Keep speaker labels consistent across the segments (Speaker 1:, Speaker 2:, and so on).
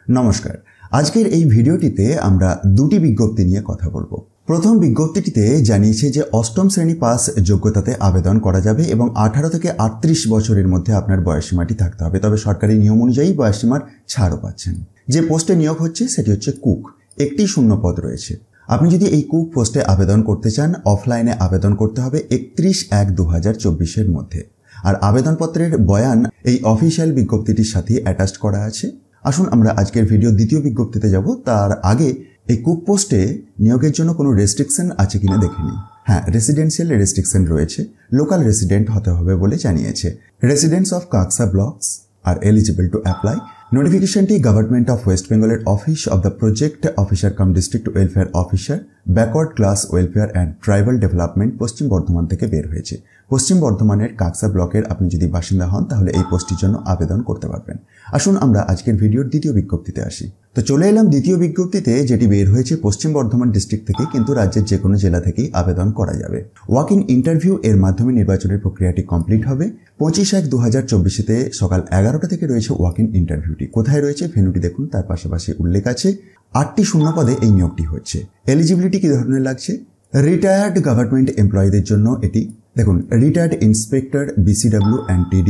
Speaker 1: নমস্কার। আজকের এই ভিডিওটিতে আমরা দুটি বিজ্ঞপ্তি নিয়ে কথা বলবো। প্রথম বিজ্ঞপ্তিটিতে জানিয়েছে যে অষ্টম শ্রেণী পাস যোগ্যতাতে আবেদন করা যাবে এবং 18 থেকে 38 বছরের মধ্যে আপনার বয়সসীমাটি থাকতে হবে। তবে সরকারি নিয়ম অনুযায়ী বয়সসীমার ছাড়ও পাচ্ছেন। যে পোস্টে নিয়োগ হচ্ছে সেটি হচ্ছে কুক। একটি শূন্য পদ রয়েছে। আপনি যদি এই কুক পোস্টে আবেদন করতে চান, অফলাইনে আবেদন করতে হবে 31/1/2024 মধ্যে। আর আবেদনপত্রের বয়ান এই অফিসিয়াল বিজ্ঞপ্তিটির সাথে অ্যাটাচড করা আছে। আসুন আমরা আজকের ভিডিও দ্বিতীয় বিজ্ঞপ্তিতে যাব। তার আগে এই কুক পোস্টে নিয়োগের জন্য কোনো রেস্ট্রিকশন আছে কিনা দেখে নিই। হ্যাঁ, রেসিডেন্সিয়াল রেস্ট্রিকশন রয়েছে। লোকাল রেসিডেন্ট হতে হবে বলে জানিয়েছে। Residents of Kaksa blocks are eligible to apply. নোটিফিকেশনটি গভর্নমেন্ট অফ ওয়েস্ট বেঙ্গলের office of the project officer cum district welfare officer, backward class welfare and tribal development, Paschim Bardhaman থেকে বের হয়েছে। পশ্চিম বর্ধমানের কাকসা ব্লকের আপনি যদি বাসিন্দা হন তাহলে এই পোস্টটির জন্য আবেদন করতে পারবেন। আসুন আমরা আজকের ভিডিওর দ্বিতীয় বিজ্ঞপ্তিতে আসি। তো চলে এলাম দ্বিতীয় বিজ্ঞপ্তিতে, যেটি বের হয়েছে পশ্চিম বর্ধমান ডিস্ট্রিক্ট থেকে, কিন্তু রাজ্যের যে কোনো জেলা থেকেই আবেদন করা যাবে। ওয়াক ইন ইন্টারভিউ এর মাধ্যমে নির্বাচনের প্রক্রিয়াটি কমপ্লিট হবে। 25/1/2024-তে সকাল 11টা থেকে রয়েছে ওয়াক ইন ইন্টারভিউটি। কোথায় রয়েছে ভেন্যুটি দেখুন, তার পাশাপাশি উল্লেখ আছে 8টি শূন্য পদে এই নিয়োগটি হচ্ছে। এলিজিবিলিটি কি ধরনের লাগছে? রিটায়ার্ড গভর্নমেন্ট এমপ্লয়ীদের জন্য এটি দেখুন, retired inspector BCW and TD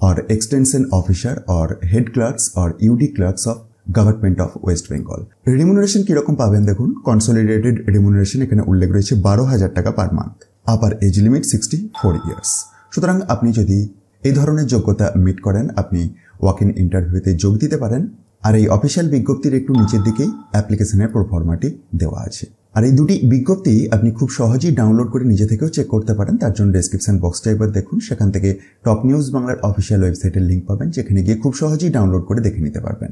Speaker 1: or extension officer or head clerks or UD clerks of government of West Bengal. Remuneration কিরকম পাবেন দেখুন, কনসলিডেটেড রিমুনারেশন এখানে উল্লেখ রয়েছে 12,000 টাকা per month. Upper age limit 64 years. সুতরাং আপনি যদি এই ধরনের যোগ্যতা মিট করেন, আপনি ওয়াক ইন ইন্টারভিউতে যোগ দিতে পারেন। আর এই অফিসিয়াল বিজ্ঞপ্তির একটু নিচের দিকেই অ্যাপ্লিকেশনের প্রোফর্মাটি দেওয়া আছে। আর এই দুটি বিজ্ঞপ্তি আপনি খুব সহজেই ডাউনলোড করে নিজে থেকেও চেক করতে পারেন। তার জন্য ডেসক্রিপশন বক্সটা একবার দেখুন, সেখান থেকে টপ নিউজ বাংলার অফিসিয়াল ওয়েবসাইটের লিঙ্ক পাবেন, যেখানে গিয়ে খুব সহজেই ডাউনলোড করে দেখে নিতে পারবেন।